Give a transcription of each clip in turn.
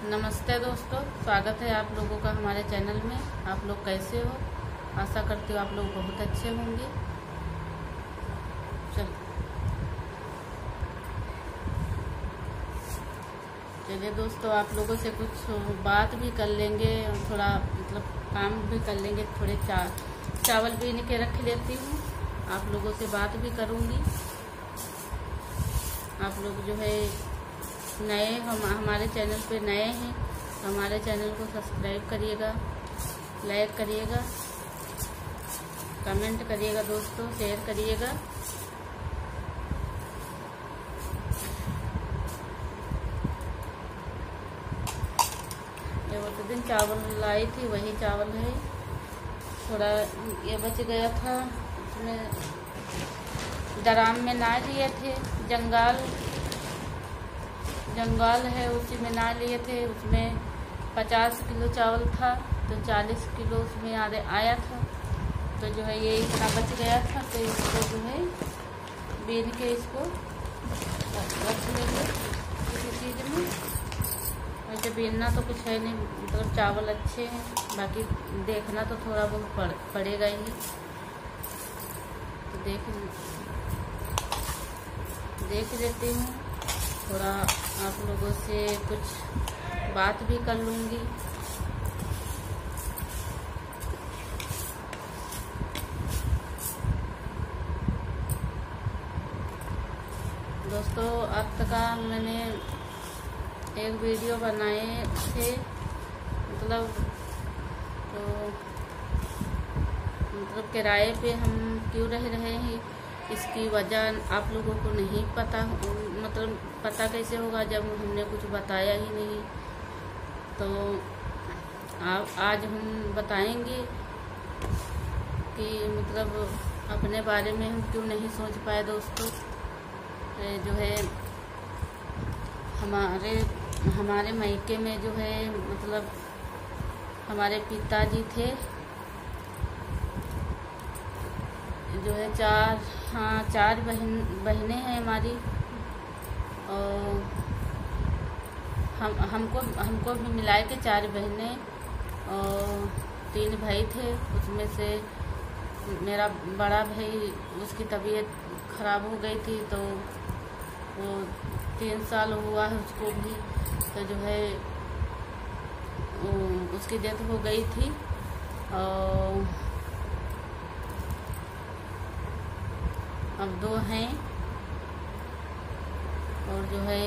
नमस्ते दोस्तों, स्वागत है आप लोगों का हमारे चैनल में। आप लोग कैसे हो? आशा करती हूँ आप लोग बहुत अच्छे होंगे। चलिए दोस्तों, आप लोगों से कुछ बात भी कर लेंगे, थोड़ा काम भी कर लेंगे। थोड़े चावल भी इनके रख लेती हूँ, आप लोगों से बात भी करूँगी। आप लोग जो है नए हमारे चैनल पे नए हैं तो हमारे चैनल को सब्सक्राइब करिएगा, लाइक करिएगा, कमेंट करिएगा दोस्तों, शेयर करिएगा। ये वो दिन चावल लाई थी, वही चावल है। थोड़ा ये बच गया था, उसमें ड्राम में ना लिए थे, जंगाल है उसी में ना लिए थे। उसमें 50 किलो चावल था तो 40 किलो उसमें आया था। तो जो है ये इतना बच गया था तो इसको जो है बीन के इसको रख लेंगे किसी चीज़ में। वैसे बीनना तो कुछ है नहीं, मतलब चावल अच्छे हैं, बाकी देखना तो थोड़ा बहुत पड़ेगा ही। तो देख लेती हूँ, थोड़ा आप लोगों से कुछ बात भी कर लूँगी। दोस्तों, अब तक मैंने एक वीडियो बनाए थे, मतलब किराए पे हम क्यों रह रहे हैं, इसकी वजह आप लोगों को नहीं पता, मतलब पता कैसे होगा जब हमने कुछ बताया ही नहीं। तो आज हम बताएंगे कि मतलब अपने बारे में हम क्यों नहीं सोच पाए। दोस्तों, जो है हमारे मायके में जो है मतलब हमारे पिताजी थे, जो है चार बहनें हैं हमारी, और हमको भी मिलाए के 4 बहनें और 3 भाई थे। उसमें से मेरा बड़ा भाई, उसकी तबीयत खराब हो गई थी तो वो 3 साल हुआ है उसको भी, तो जो है उसकी डेथ हो गई थी। और अब 2 हैं, और जो है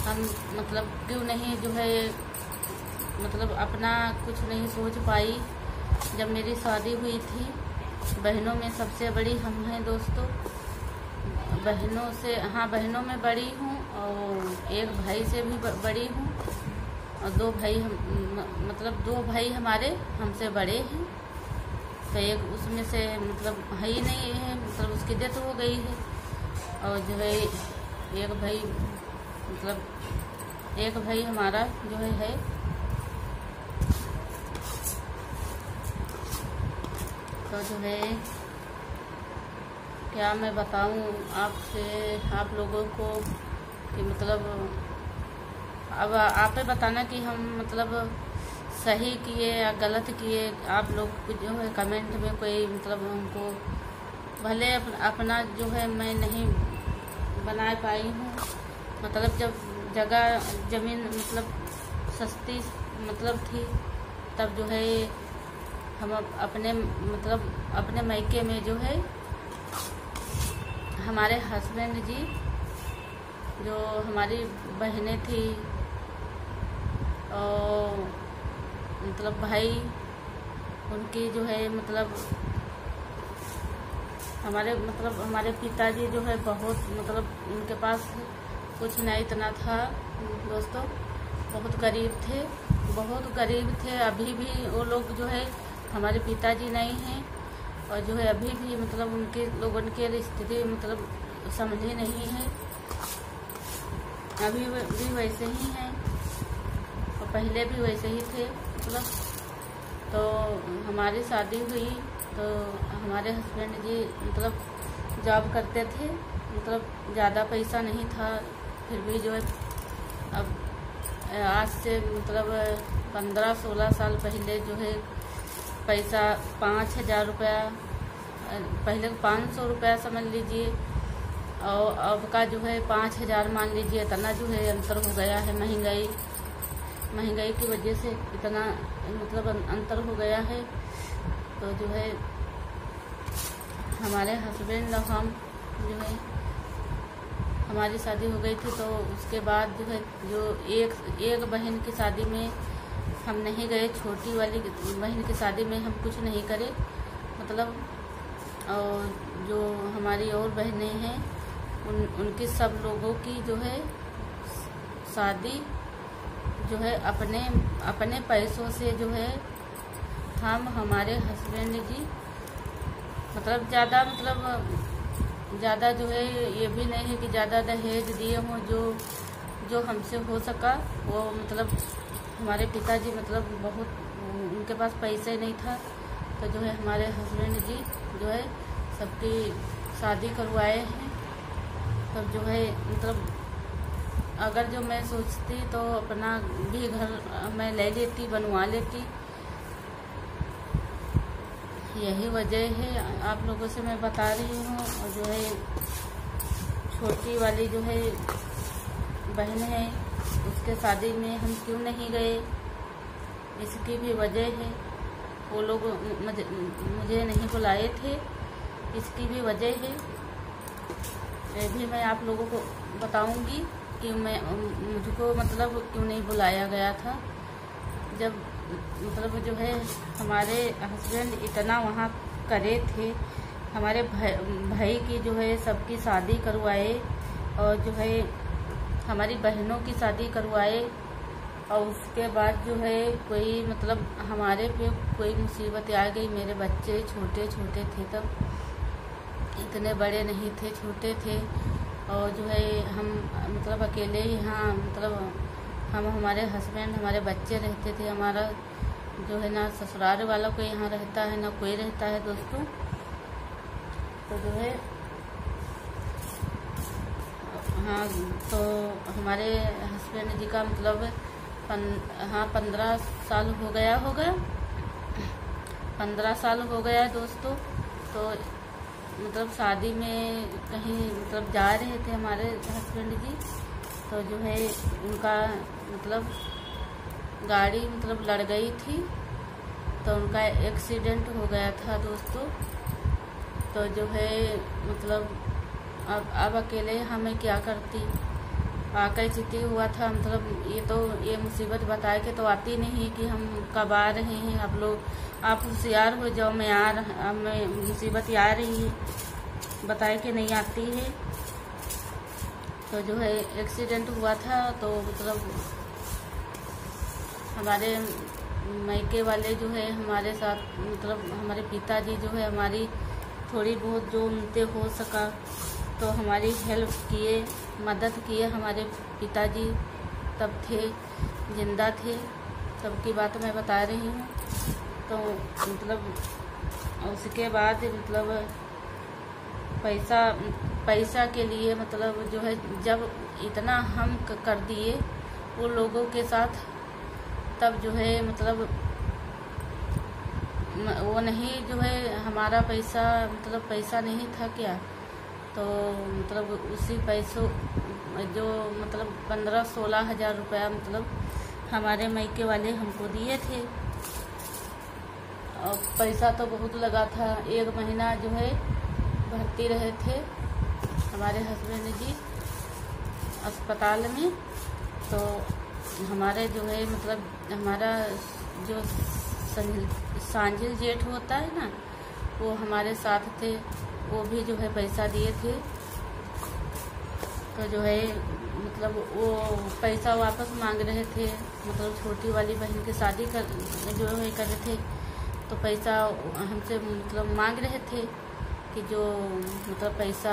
हम मतलब क्यों नहीं जो है मतलब अपना कुछ नहीं सोच पाई। जब मेरी शादी हुई थी, बहनों में सबसे बड़ी हम हैं दोस्तों। बहनों में बड़ी हूँ, और एक भाई से भी बड़ी हूँ, और 2 भाई मतलब 2 भाई हमारे हमसे बड़े हैं। तो एक उसमें से मतलब है ही नहीं है, मतलब उसकी डेथ हो गई है। और जो है एक भाई हमारा जो है तो जो है क्या मैं बताऊं आपसे, आप लोगों को कि मतलब अब आप बताना कि हम मतलब सही किए या गलत किए। आप लोग जो है कमेंट में कोई मतलब हमको भले अपना जो है मैं नहीं बना पाई हूँ, मतलब जब ज़मीन मतलब सस्ती मतलब थी, तब जो है हम अपने मायके में जो है हमारे हस्बैंड जी, जो हमारी बहनें थी और मतलब भाई, उनकी जो है मतलब हमारे पिताजी जो है बहुत मतलब उनके पास कुछ नहीं इतना था दोस्तों, बहुत गरीब थे। अभी भी वो लोग जो है हमारे पिताजी नहीं हैं, और जो है अभी भी मतलब उनके लोगों की स्थिति मतलब समझे नहीं है, अभी भी वैसे ही हैं और पहले भी वैसे ही थे मतलब। तो हमारी शादी हुई तो हमारे हस्बैंड जी मतलब जॉब करते थे, मतलब ज़्यादा पैसा नहीं था, फिर भी जो है अब आज से मतलब 15-16 साल पहले जो है पैसा 5,000 रुपया, पहले 500 रुपया समझ लीजिए, और अब का जो है 5,000 मान लीजिए। इतना जो है अंतर हो गया है, महंगाई की वजह से इतना मतलब अंतर हो गया है। तो जो है हमारे हस्बैंड और हम जो है, हमारी शादी हो गई थी, तो उसके बाद जो है जो एक बहन की शादी में हम नहीं गए, छोटी वाली बहन की शादी में हम कुछ नहीं करे मतलब। और जो हमारी और बहनें हैं उनकी सब लोगों की जो है शादी जो है अपने पैसों से जो है हम हमारे हस्बैंड जी मतलब ज़्यादा जो है ये भी नहीं है कि ज़्यादा दहेज दिए हों। जो हमसे हो सका वो मतलब हमारे पिताजी मतलब बहुत उनके पास पैसे नहीं था, तो जो है हमारे हस्बैंड जी जो है सबकी शादी करवाए हैं। तब जो है मतलब अगर जो मैं सोचती तो अपना भी घर मैं ले लेती, बनवा लेती। यही वजह है, आप लोगों से मैं बता रही हूँ। और जो है छोटी वाली जो है बहन है उसके शादी में हम क्यों नहीं गए, इसकी भी वजह है। वो लोग मुझे नहीं बुलाए थे, इसकी भी वजह है। ये भी मैं आप लोगों को बताऊंगी कि मुझको मतलब क्यों नहीं बुलाया गया था। जब मतलब जो है हमारे हस्बैंड इतना वहाँ करे थे, हमारे भाई की जो है सबकी शादी करवाए, और जो है हमारी बहनों की शादी करवाए, और उसके बाद जो है कोई मतलब हमारे पे कोई मुसीबत आ गई। मेरे बच्चे छोटे छोटे थे, तब इतने बड़े नहीं थे, छोटे थे। और जो है हम मतलब अकेले ही यहाँ मतलब हम हमारे हस्बैंड हमारे बच्चे रहते थे। हमारा जो है ना ससुराल वाला कोई यहाँ रहता है ना कोई रहता है दोस्तों। तो जो है हाँ, तो हमारे हस्बैंड जी का मतलब 15 साल हो गया होगा, 15 साल हो गया दोस्तों। तो मतलब शादी में कहीं मतलब जा रहे थे हमारे हस्बैंड जी, तो जो है उनका मतलब गाड़ी मतलब लड़ गई थी, तो उनका एक्सीडेंट हो गया था दोस्तों। तो जो है मतलब अब अकेले हमें क्या करती, आकर चिट्ठी हुआ था मतलब ये मुसीबत बताए के तो आती नहीं कि हम कब आ रहे हैं। आप होशियार हो जाओ, मैं मुसीबत आ रही है बताए के नहीं आती है। तो जो है एक्सीडेंट हुआ था, तो मतलब हमारे मायके वाले जो है हमारे साथ मतलब हमारे पिताजी जो है हमारी थोड़ी बहुत जो उनसे हो सका तो हमारी हेल्प किए, मदद किए। हमारे पिताजी तब थे, जिंदा थे, तब की बात मैं बता रही हूँ। तो मतलब उसके बाद मतलब पैसा के लिए मतलब जो है जब इतना हम कर दिए वो लोगों के साथ, तब जो है मतलब वो नहीं जो है हमारा पैसा मतलब पैसा नहीं था क्या, तो मतलब उसी पैसों जो मतलब 15-16 हज़ार रुपया मतलब हमारे मायके वाले हमको दिए थे। और पैसा तो बहुत लगा था, 1 महीना जो है भर्ती रहे थे हमारे हस्बैंड जी अस्पताल में। तो हमारे जो है मतलब हमारा जो सांजिल जेठ होता है ना, वो हमारे साथ थे, वो भी जो है पैसा दिए थे। तो जो है मतलब वो पैसा वापस मांग रहे थे, मतलब छोटी वाली बहन की शादी कर रहे थे, तो पैसा हमसे मतलब मांग रहे थे कि जो मतलब पैसा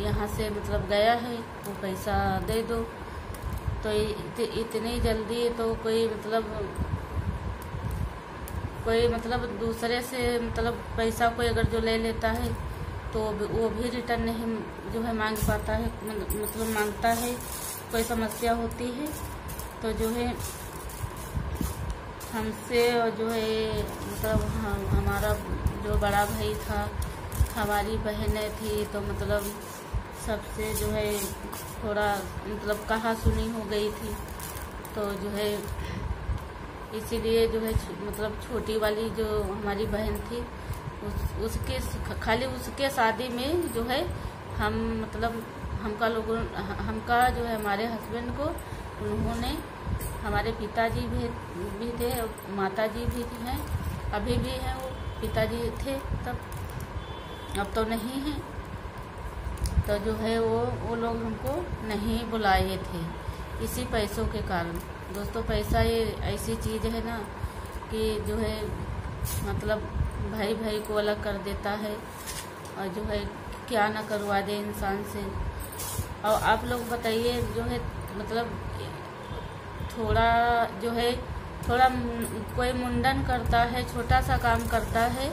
यहाँ से मतलब गया है वो पैसा दे दो। तो इतनी जल्दी तो कोई मतलब दूसरे से मतलब पैसा कोई अगर जो ले लेता है तो वो भी रिटर्न नहीं जो है मांग पाता है, मतलब मांगता है, कोई समस्या होती है तो जो है हमसे जो है मतलब हमारा जो बड़ा भाई था, हमारी बहनें थी, तो मतलब सबसे जो है थोड़ा मतलब कहा सुनी हो गई थी। तो जो है इसीलिए जो है मतलब छोटी वाली जो हमारी बहन थी उसके खाली उसके शादी में जो है हम मतलब हमका जो है हमारे हस्बैंड को उन्होंने, हमारे पिताजी भी थे और माताजी भी हैं, अभी भी हैं, वो पिताजी थे तब, अब तो नहीं हैं। तो जो है वो लोग हमको नहीं बुलाए थे इसी पैसों के कारण। दोस्तों, पैसा ये ऐसी चीज़ है ना कि जो है मतलब भाई भाई को अलग कर देता है और जो है क्या ना करवा दे इंसान से। और आप लोग बताइए, जो है मतलब थोड़ा जो है थोड़ा कोई मुंडन करता है, छोटा सा काम करता है,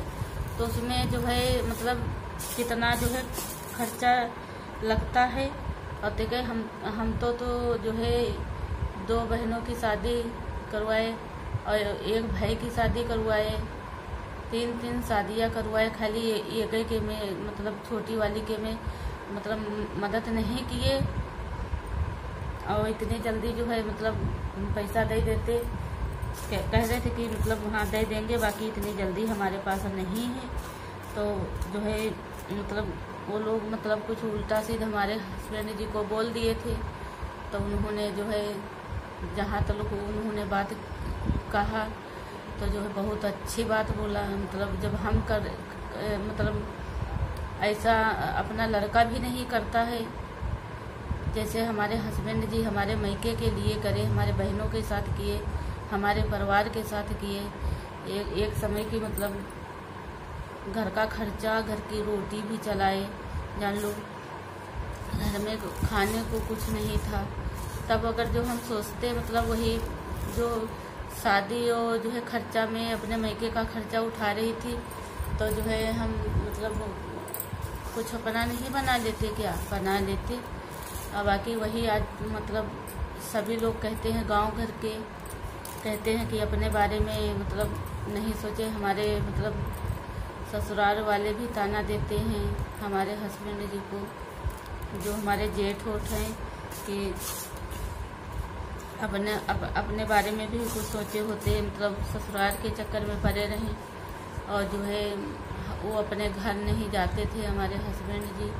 तो उसमें जो है मतलब कितना जो है खर्चा लगता है। और देखिए हम तो जो है 2 बहनों की शादी करवाए और एक भाई की शादी करवाए, 3 शादियां करवाए, खाली एक के में मतलब छोटी वाली के में मतलब मदद नहीं किए। और इतनी जल्दी जो है मतलब पैसा दे देते, कह रहे थे कि मतलब हाँ दे देंगे, बाकी इतनी जल्दी हमारे पास नहीं है। तो जो है मतलब वो लोग मतलब कुछ उल्टा सीधा हमारे हस्बैंड जी को बोल दिए थे। तो उन्होंने जो है जहाँ तक उन्होंने बात कहा तो जो है बहुत अच्छी बात बोला। मतलब जब हम मतलब ऐसा अपना लड़का भी नहीं करता है, जैसे हमारे हस्बैंड जी हमारे मायके के लिए करे, हमारे बहनों के साथ किए, हमारे परिवार के साथ किए। एक समय की मतलब घर का खर्चा, घर की रोटी भी चलाए। जान लो घर में खाने को कुछ नहीं था, तब अगर जो हम सोचते मतलब वही जो शादी और जो है खर्चा में अपने मायके का खर्चा उठा रही थी, तो जो है हम मतलब कुछ अपना नहीं बना लेते, क्या बना लेते। और बाकी वही आज मतलब सभी लोग कहते हैं, गांव घर के कहते हैं कि अपने बारे में मतलब नहीं सोचे। हमारे मतलब ससुराल वाले भी ताना देते हैं हमारे हस्बैंड जी को, जो हमारे जेठ होठ हैं, कि अपने बारे में भी कुछ सोचे होते, मतलब ससुराल के चक्कर में पड़े रहें। और जो है वो अपने घर नहीं जाते थे हमारे हस्बैंड जी,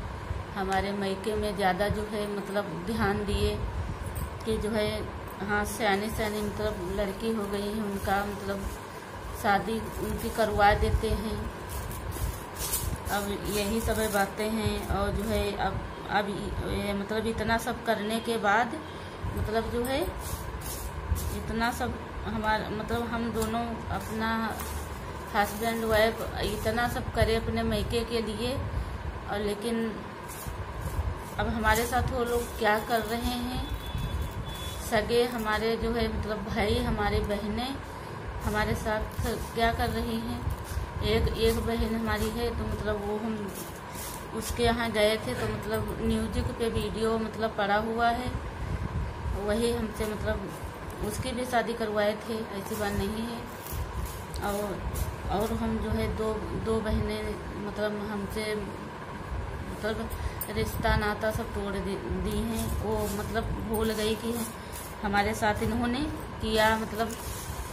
हमारे मायके में ज़्यादा जो है मतलब ध्यान दिए कि जो है हाँ सयानी मतलब लड़की हो गई है, उनका मतलब शादी उनकी करवा देते हैं। अब यही सब बातें हैं। और जो है अब ये मतलब इतना सब करने के बाद मतलब जो है इतना सब हमारा मतलब हम दोनों अपना हस्बैंड वाइफ इतना सब करे अपने मायके के लिए, और लेकिन अब हमारे साथ वो लोग क्या कर रहे हैं, सगे हमारे जो है मतलब भाई, हमारे बहनें हमारे साथ क्या कर रही हैं। एक बहन हमारी है, तो मतलब वो हम उसके यहाँ गए थे, तो मतलब न्यूज़ पे वीडियो मतलब पड़ा हुआ है, वही हमसे मतलब उसकी भी शादी करवाए थे, ऐसी बात नहीं है। और हम जो है दो बहनें मतलब हमसे मतलब रिश्ता नाता सब तोड़ दी हैं। वो मतलब भूल गई कि हमारे साथ इन्होंने किया, मतलब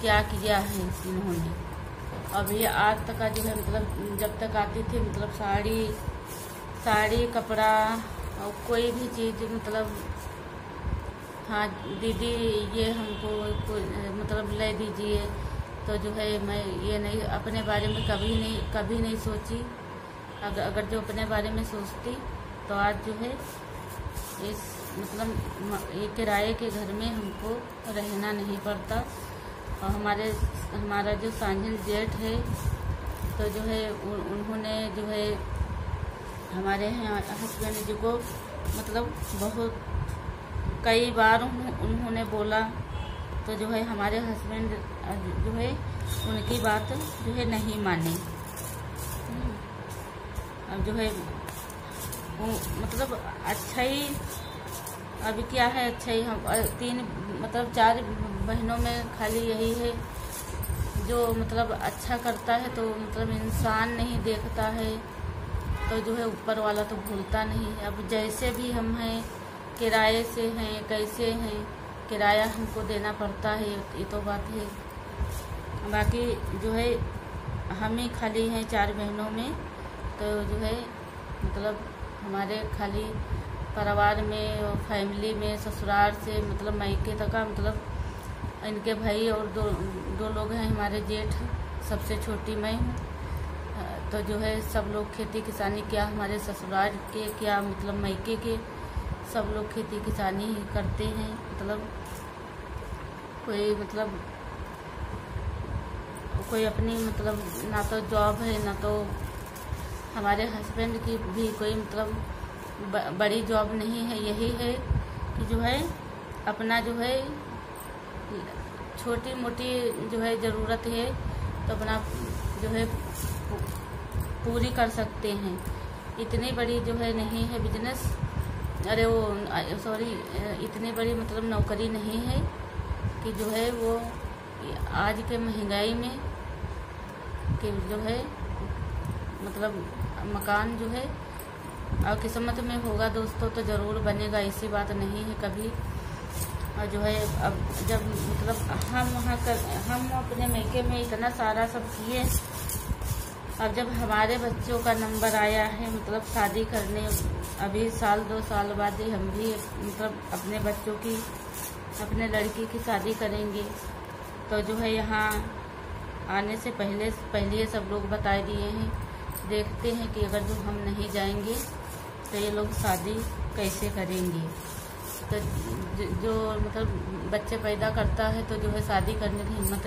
क्या किया है इन्होंने। अब ये आज तक का जो है मतलब जब तक आती थी मतलब साड़ी कपड़ा और कोई भी चीज़ मतलब हाँ दीदी ये हमको मतलब ले दीजिए, तो जो है मैं ये नहीं अपने बारे में कभी नहीं सोची। अगर जो अपने बारे में सोचती तो आज जो है इस मतलब ये किराए के घर में हमको रहना नहीं पड़ता। और हमारा जो सांझल जेठ है, तो जो है उन्होंने जो है हमारे हस्बैंड जी को मतलब बहुत कई बार उन्होंने बोला, तो जो है हमारे हस्बैंड जो है उनकी बात जो है नहीं माने। अब जो है मतलब अच्छा ही, अभी क्या है अच्छा ही, हम मतलब 4 बहनों में खाली यही है जो मतलब अच्छा करता है तो मतलब इंसान नहीं देखता है, तो जो है ऊपर वाला तो भूलता नहीं है। अब जैसे भी हम हैं, किराए से हैं, कैसे हैं, किराया हमको देना पड़ता है, ये तो बात है। बाकी जो है हम ही खाली हैं 4 बहनों में, तो जो है मतलब हमारे खाली परिवार में और फैमिली में ससुराल से मतलब मायके तक का मतलब इनके भाई और दो लोग हैं हमारे जेठ, सबसे छोटी मैं हूँ। तो जो है सब लोग खेती किसानी, क्या हमारे ससुराल के क्या मतलब मायके के सब लोग खेती किसानी ही करते हैं। मतलब कोई अपनी मतलब ना तो जॉब है, ना तो हमारे हस्बैंड की भी कोई मतलब बड़ी जॉब नहीं है। यही है कि जो है अपना जो है छोटी मोटी जो है ज़रूरत है तो अपना जो है पूरी कर सकते हैं। इतनी बड़ी जो है नहीं है बिजनेस, अरे वो सॉरी, इतनी बड़ी मतलब नौकरी नहीं है कि जो है वो आज के महंगाई में कि जो है मतलब मकान जो है और किस्मत में होगा दोस्तों तो ज़रूर बनेगा, ऐसी बात नहीं है कभी। और जो है अब जब मतलब हम अपने मायके में इतना सारा सब किए, अब जब हमारे बच्चों का नंबर आया है मतलब शादी करने, अभी 1-2 साल बाद ही हम भी मतलब अपने बच्चों की, अपने लड़की की शादी करेंगे। तो जो है यहाँ आने से पहले सब लोग बता दिए हैं, देखते हैं कि अगर जो हम नहीं जाएंगे तो ये लोग शादी कैसे करेंगे। तो जो मतलब बच्चे पैदा करता है तो जो है शादी करने की हिम्मत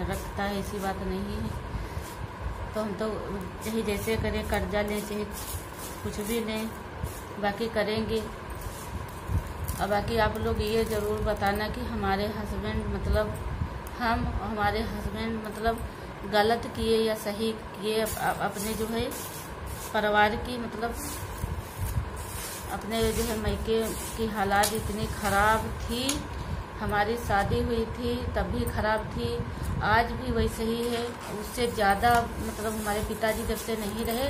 रखता है, ऐसी बात नहीं है। तो हम तो चाहे जैसे करें, कर्जा लें चाहे कुछ भी लें, बाकी करेंगे। और बाकी आप लोग ये ज़रूर बताना कि हमारे हस्बैंड मतलब हमारे हस्बैंड मतलब गलत किए या सही किए, अपने जो है परिवार की मतलब अपने जो है मायके की हालात इतनी ख़राब थी। हमारी शादी हुई थी तब भी ख़राब थी, आज भी वैसे ही है, उससे ज़्यादा मतलब हमारे पिताजी जब से नहीं रहे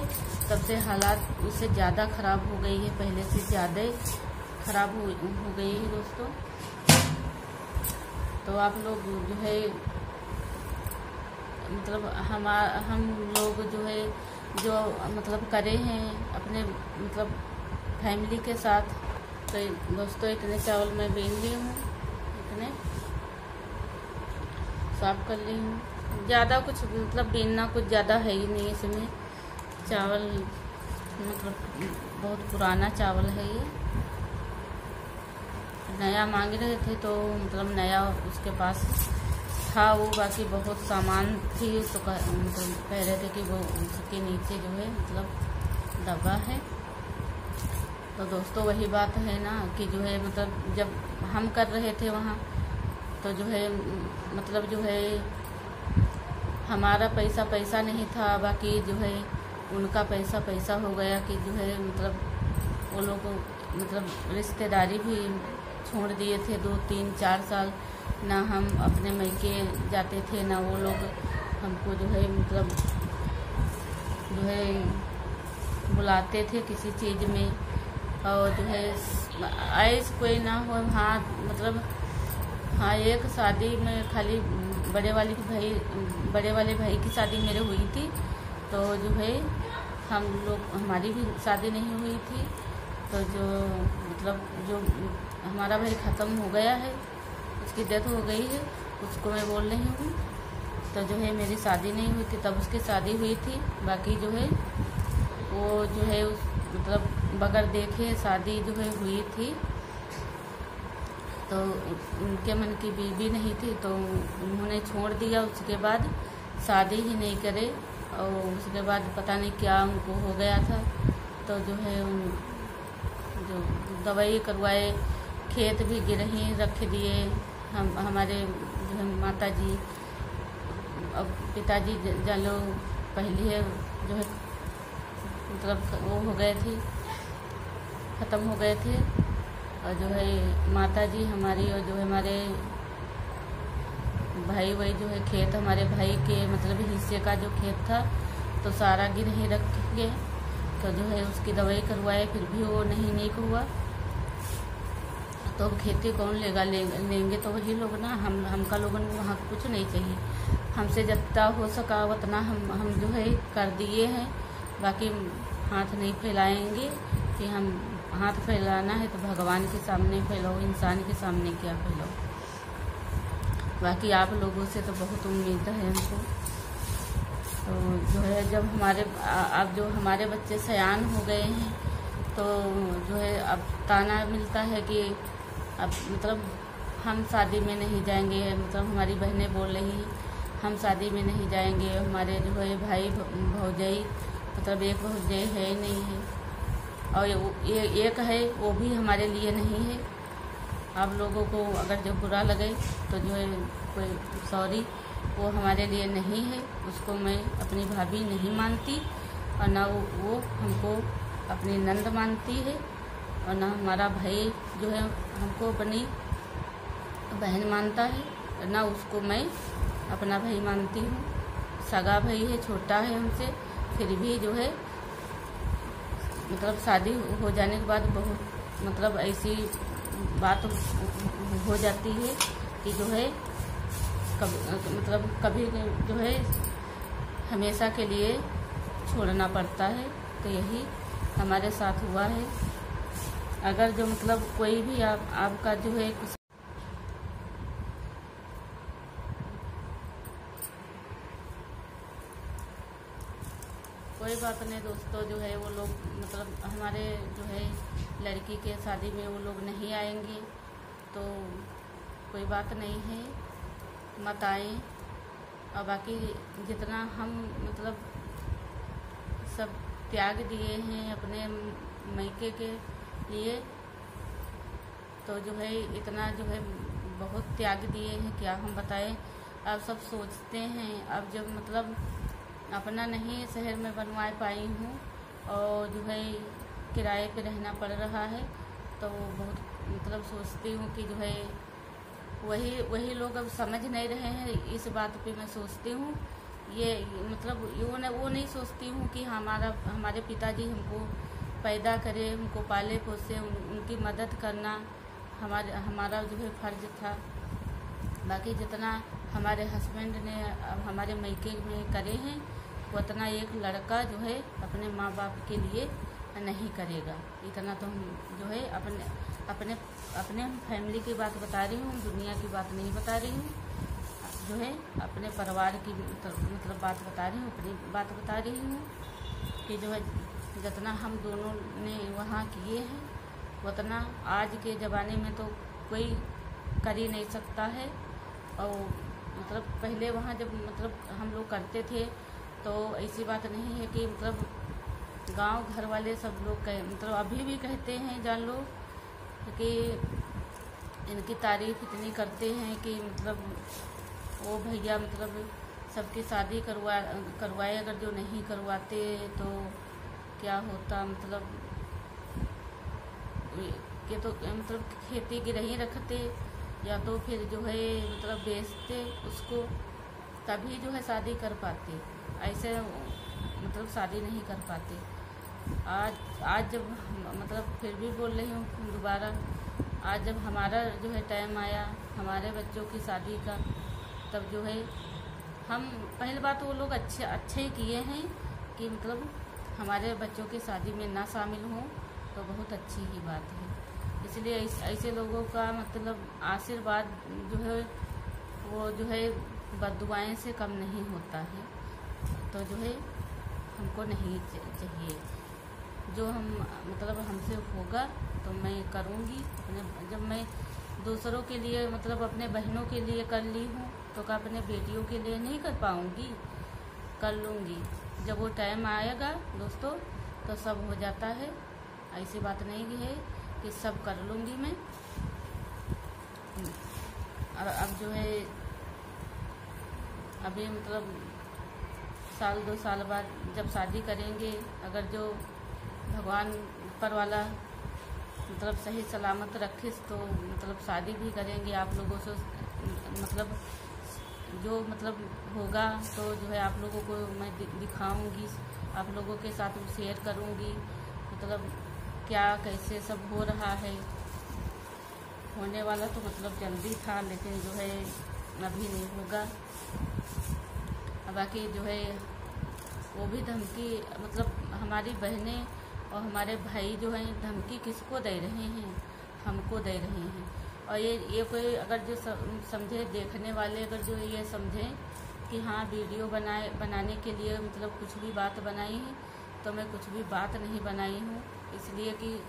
तब से हालात उससे ज़्यादा ख़राब हो गई है, पहले से ज़्यादा ख़राब हो गई है दोस्तों। तो आप लोग जो है मतलब हम लोग जो है जो मतलब करे हैं अपने मतलब फैमिली के साथ। तो दोस्तों इतने चावल मैं बेल ली हूँ, इतने साफ कर ली हूँ। ज़्यादा कुछ मतलब बीनना कुछ ज़्यादा है ही नहीं इसमें। चावल मतलब बहुत पुराना चावल है ये, नया मांग रहे थे तो मतलब नया उसके पास था वो, बाकी बहुत सामान थी तो मतलब कह रहे थे कि वो उसके नीचे जो है मतलब दबा है। तो दोस्तों वही बात है ना कि जो है मतलब जब हम कर रहे थे वहाँ तो जो है मतलब जो है हमारा पैसा नहीं था, बाकी जो है उनका पैसा हो गया कि जो है मतलब वो लोग मतलब रिश्तेदारी भी छोड़ दिए थे 2-3-4 साल, ना हम अपने मायके जाते थे ना वो लोग हमको जो है मतलब जो है बुलाते थे किसी चीज़ में। और जो है ऐसे कोई ना हो, हाँ मतलब हाँ एक शादी में खाली बड़े वाले भाई की शादी मेरे हुई थी, तो जो है हमारी भी शादी नहीं हुई थी। तो जो मतलब जो हमारा भाई ख़त्म हो गया है, उसकी डेथ हो गई है, उसको मैं बोल रही हूँ। तो जो है मेरी शादी नहीं हुई थी तब उसकी शादी हुई थी, बाकी जो है वो जो है मतलब बगैर देखे शादी जो है हुई थी। तो उनके मन की बीवी नहीं थी तो उन्होंने छोड़ दिया, उसके बाद शादी ही नहीं करे और उसके बाद पता नहीं क्या उनको हो गया था। तो जो है जो दवाई करवाए, खेत भी गिरही रख दिए हमारे जो है माता जी। अब पिताजी जालो पहले है जो है मतलब वो हो गए थे, ख़त्म हो गए थे। और जो है माता जी हमारी और जो है हमारे भाई वही जो है खेत हमारे भाई के मतलब हिस्से का जो खेत था तो सारा गिरही रख गए। तो जो है उसकी दवाई करवाए फिर भी वो नहीं हुआ। तो अब खेती कौन लेगा, लेंगे तो वही लोग ना, हमका लोगन को वहाँ कुछ नहीं चाहिए। हमसे जितना हो सका उतना हम जो है कर दिए हैं। बाकी हाथ नहीं फैलाएंगे कि हम हाथ फैलाना है तो भगवान के सामने फैलाओ, इंसान के सामने क्या फैलाओ। बाकी आप लोगों से तो बहुत उम्मीद है हमको। तो जो है जब अब जो हमारे बच्चे सयान हो गए हैं तो जो है अब ताना मिलता है कि अब मतलब हम शादी में नहीं जाएंगे। मतलब हमारी बहनें बोल रही हैं हम शादी में नहीं जाएंगे। हमारे जो है भाई भौजाई मतलब एक भौजाई है नहीं है और ये एक है वो भी हमारे लिए नहीं है। आप लोगों को अगर जो बुरा लगे तो जो है कोई सॉरी, वो हमारे लिए नहीं है। उसको मैं अपनी भाभी नहीं मानती और ना वो हमको अपनी नंद मानती है और ना हमारा भाई जो है हमको अपनी बहन मानता है, ना उसको मैं अपना भाई मानती हूँ। सगा भाई है, छोटा है हमसे, फिर भी जो है मतलब शादी हो जाने के बाद बहुत मतलब ऐसी बात हो जाती है कि जो है कभी जो है हमेशा के लिए छोड़ना पड़ता है। तो यही हमारे साथ हुआ है। अगर जो मतलब कोई भी आपका जो है कोई बात नहीं दोस्तों, जो है वो लोग मतलब हमारे जो है लड़की के शादी में वो लोग नहीं आएंगे तो कोई बात नहीं है, मत आए। और बाकी जितना हम मतलब सब त्याग दिए हैं अपने मायके के लिए तो जो है इतना जो है बहुत त्याग दिए हैं, क्या हम बताएं। अब सब सोचते हैं अब जब मतलब अपना नहीं शहर में बनवा पाई हूँ और जो है किराए पे रहना पड़ रहा है तो बहुत मतलब सोचती हूँ कि जो है वही लोग अब समझ नहीं रहे हैं। इस बात पे मैं सोचती हूँ ये मतलब वो नहीं सोचती हूँ कि हमारे पिताजी हमको पैदा करे, हमको पाले पोसे, उनकी मदद करना हमारा जो है फर्ज था। बाकी जितना हमारे हस्बैंड ने हमारे मायके में करे हैं उतना एक लड़का जो है अपने माँ बाप के लिए नहीं करेगा। इतना तो हम जो है अपने फैमिली की बात बता रही हूँ, दुनिया की बात नहीं बता रही हूँ। जो है अपने परिवार की मतलब बात बता रही हूँ, अपनी बात बता रही हूँ कि जो है जितना हम दोनों ने वहाँ किए हैं उतना आज के ज़माने में तो कोई कर ही नहीं सकता है। और मतलब पहले वहाँ जब मतलब हम लोग करते थे तो ऐसी बात नहीं है कि मतलब गांव घर वाले सब लोग मतलब अभी भी कहते हैं जान लो कि इनकी तारीफ इतनी करते हैं कि मतलब वो भैया मतलब सबकी शादी करवाए अगर जो नहीं करवाते तो क्या होता। मतलब कि तो मतलब खेती गिरही रखते या तो फिर जो है मतलब बेचते उसको तभी जो है शादी कर पाते, ऐसे मतलब शादी नहीं कर पाते। आज जब मतलब फिर भी बोल रही हूँ दोबारा, आज जब हमारा जो है टाइम आया हमारे बच्चों की शादी का तब जो है हम पहली बात वो लोग अच्छे ही किए हैं कि मतलब हमारे बच्चों की शादी में ना शामिल हों तो बहुत अच्छी ही बात है। इसलिए ऐसे लोगों का मतलब आशीर्वाद जो है वो जो है बद्दुआएं से कम नहीं होता है। तो जो है हमको नहीं चाहिए। जो हम मतलब हमसे होगा तो मैं करूँगी अपने। जब मैं दूसरों के लिए मतलब अपने बहनों के लिए कर ली हूँ तो क्या अपने बेटियों के लिए नहीं कर पाऊँगी? कर लूँगी। जब वो टाइम आएगा दोस्तों तो सब हो जाता है। ऐसी बात नहीं है कि सब कर लूँगी मैं। और अब जो है अभी मतलब साल 2 साल बाद जब शादी करेंगे, अगर जो भगवान ऊपर वाला मतलब सही सलामत रखे तो मतलब शादी भी करेंगे आप लोगों से, मतलब जो मतलब होगा तो जो है आप लोगों को मैं दिखाऊंगी, आप लोगों के साथ शेयर करूंगी, मतलब क्या कैसे सब हो रहा है। होने वाला तो मतलब जल्दी था, लेकिन जो है अभी नहीं होगा। बाकी जो है वो भी धमकी, मतलब हमारी बहनें और हमारे भाई जो हैं धमकी किसको दे रहे हैं, हमको दे रहे हैं। और ये कोई अगर जो समझे, देखने वाले अगर जो ये समझें कि हाँ वीडियो बनाने के लिए मतलब कुछ भी बात बनाई है, तो मैं कुछ भी बात नहीं बनाई हूँ। इसलिए कि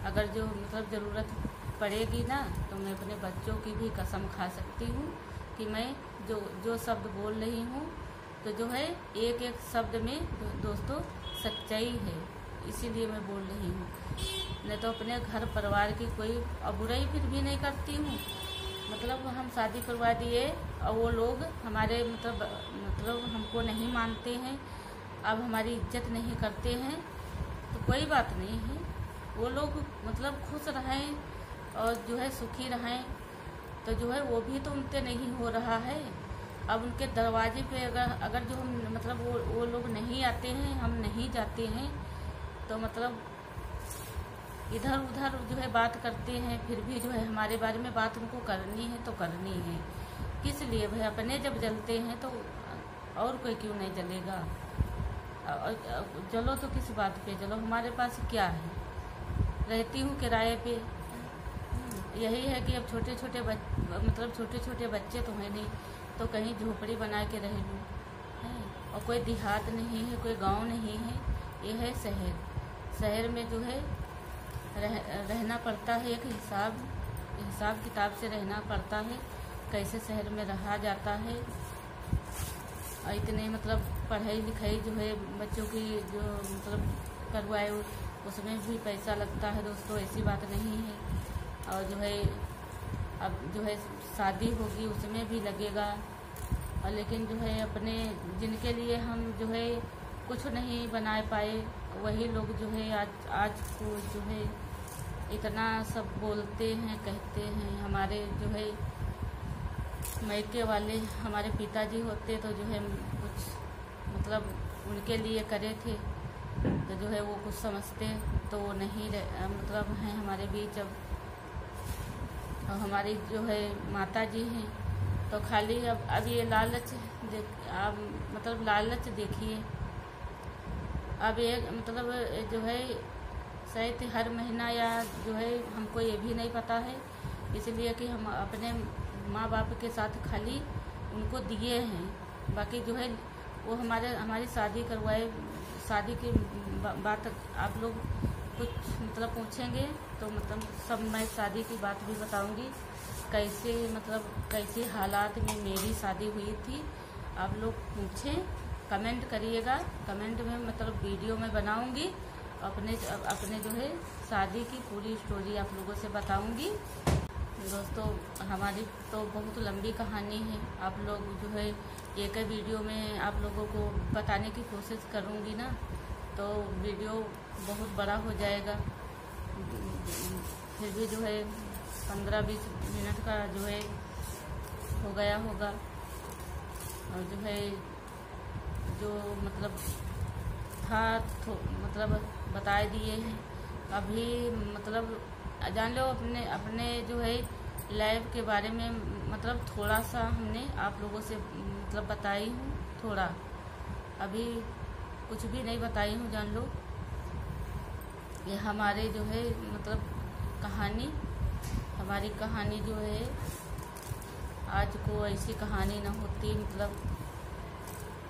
अगर जो मतलब ज़रूरत पड़ेगी ना, तो मैं अपने बच्चों की भी कसम खा सकती हूँ कि मैं जो शब्द बोल रही हूँ तो जो है एक एक शब्द में दोस्तों सच्चाई है, इसीलिए मैं बोल रही हूँ। नहीं तो अपने घर परिवार की कोई बुराई फिर भी नहीं करती हूँ। मतलब हम शादी करवा दिए और वो लोग हमारे मतलब हमको नहीं मानते हैं, अब हमारी इज्जत नहीं करते हैं, तो कोई बात नहीं है। वो लोग मतलब खुश रहें और जो है सुखी रहें, तो जो है वो भी तो उनसे नहीं हो रहा है। अब उनके दरवाजे पे अगर जो हम मतलब वो लोग नहीं आते हैं, हम नहीं जाते हैं, तो मतलब इधर उधर जो है बात करते हैं, फिर भी जो है हमारे बारे में बात उनको करनी है तो करनी है। किस लिए भाई, अपने जब जलते हैं तो और कोई क्यों नहीं जलेगा। चलो तो किस बात पे चलो, हमारे पास क्या है, रहती हूँ किराए पे। यही है कि अब छोटे छोटे बच्चे तो हैं नहीं, तो कहीं झोपड़ी बना के रह लूँ, और कोई देहात नहीं है, कोई गांव नहीं है, ये है शहर। शहर में जो है रहना पड़ता है, एक हिसाब किताब से रहना पड़ता है, कैसे शहर में रहा जाता है। और इतने मतलब पढ़ाई लिखाई जो है बच्चों की जो मतलब करवाए, उसमें भी पैसा लगता है दोस्तों, ऐसी बात नहीं है। और जो है अब जो है शादी होगी उसमें भी लगेगा। और लेकिन जो है अपने जिनके लिए हम जो है कुछ नहीं बना पाए, वही लोग जो है आज को जो है इतना सब बोलते हैं, कहते हैं। हमारे जो है मायके वाले हमारे पिताजी होते तो जो है कुछ मतलब उनके लिए करे थे, तो जो है वो कुछ समझते तो वो नहीं मतलब हैं हमारे बीच। अब हमारी जो है माता जी हैं तो खाली अब ये लालच आप मतलब लालच देखिए। अब एक मतलब जो है शायद हर महीना या जो है हमको ये भी नहीं पता है, इसलिए कि हम अपने माँ बाप के साथ खाली उनको दिए हैं। बाकी जो है वो हमारी शादी करवाए, शादी की बात आप लोग कुछ मतलब पूछेंगे तो मतलब सब मैं शादी की बात भी बताऊंगी, कैसे हालात में मेरी शादी हुई थी। आप लोग पूछें, कमेंट करिएगा, कमेंट में मतलब वीडियो में बनाऊंगी, अपने जो है शादी की पूरी स्टोरी आप लोगों से बताऊंगी। दोस्तों हमारी तो बहुत लंबी कहानी है, आप लोग जो है एक वीडियो में आप लोगों को बताने की कोशिश करूंगी ना, तो वीडियो बहुत बड़ा हो जाएगा। फिर भी जो है 15-20 मिनट का जो है हो गया होगा। और जो है जो मतलब था तो मतलब बता दिए हैं। अभी मतलब जान लो अपने जो है लाइफ के बारे में मतलब थोड़ा सा हमने आप लोगों से मतलब बताई हूँ, थोड़ा अभी कुछ भी नहीं बताई हूँ। जान लो ये हमारे जो है मतलब हमारी कहानी जो है आज को ऐसी कहानी ना होती, मतलब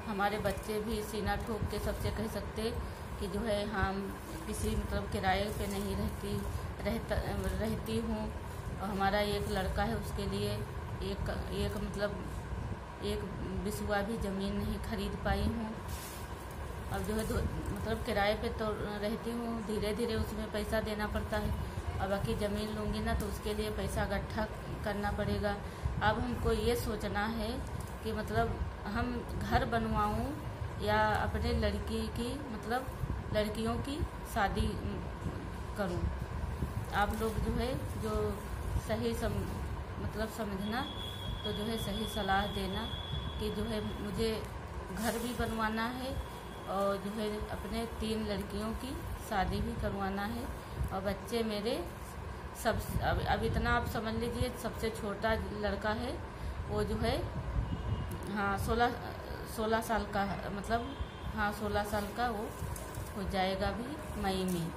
हमारे बच्चे भी सीना ठोक के सबसे कह सकते कि जो है हम किसी मतलब किराए पे नहीं रहती हूँ, और हमारा एक लड़का है, उसके लिए एक मतलब एक बिस्वा भी ज़मीन नहीं खरीद पाई हूँ। अब जो है मतलब किराए पे तो रहती हूँ, धीरे धीरे उसमें पैसा देना पड़ता है, और बाकी ज़मीन लूँगी ना तो उसके लिए पैसा इकट्ठा करना पड़ेगा। अब हमको ये सोचना है कि मतलब हम घर बनवाऊँ या अपने लड़की की मतलब लड़कियों की शादी करूँ। आप लोग जो है जो सही मतलब समझना, तो जो है सही सलाह देना कि जो है मुझे घर भी बनवाना है और जो है अपने 3 लड़कियों की शादी भी करवाना है। और बच्चे मेरे सब अब इतना आप समझ लीजिए, सबसे छोटा लड़का है वो जो है हाँ 16 साल का, मतलब हाँ 16 साल का वो हो जाएगा भी मई में।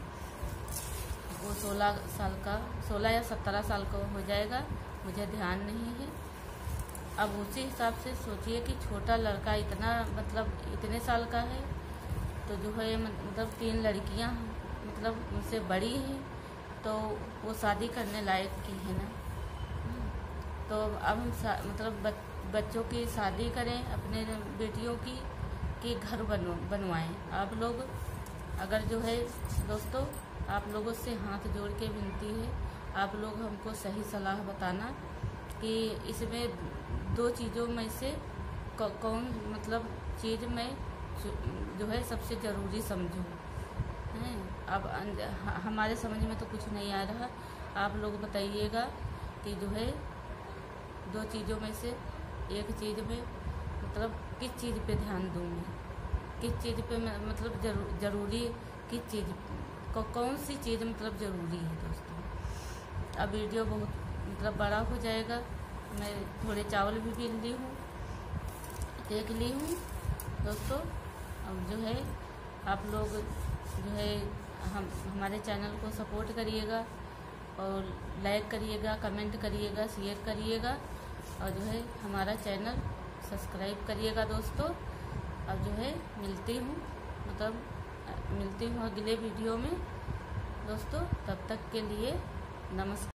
वो 16 साल का, 16 या 17 साल का हो जाएगा, मुझे ध्यान नहीं है। अब उसी हिसाब से सोचिए कि छोटा लड़का इतना मतलब इतने साल का है, तो जो है मतलब 3 लड़कियां मतलब उनसे बड़ी हैं, तो वो शादी करने लायक की है ना। तो अब हम मतलब बच्चों की शादी करें अपने बेटियों की, कि घर बनवाएं। आप लोग अगर जो है दोस्तों, आप लोगों से हाथ जोड़ के विनती है, आप लोग हमको सही सलाह बताना कि इसमें 2 चीज़ों में से कौन मतलब चीज़ मैं जो है सबसे ज़रूरी समझूं। हैं अब हमारे समझ में तो कुछ नहीं आ रहा, आप लोग बताइएगा कि जो है 2 चीज़ों में से एक चीज़ में मतलब किस चीज़ पे ध्यान दूँ मैं, किस चीज़ पे मतलब ज़रूरी, किस चीज़ कौन सी चीज़ मतलब ज़रूरी है दोस्तों। अब वीडियो बहुत मतलब बड़ा हो जाएगा। मैं थोड़े चावल भी बीन ली हूँ, देख ली हूँ दोस्तों। अब जो है आप लोग जो है हमारे चैनल को सपोर्ट करिएगा और लाइक करिएगा, कमेंट करिएगा, शेयर करिएगा और जो है हमारा चैनल सब्सक्राइब करिएगा दोस्तों। अब जो है मिलती हूँ अगले वीडियो में दोस्तों। तब तक के लिए नमस्कार।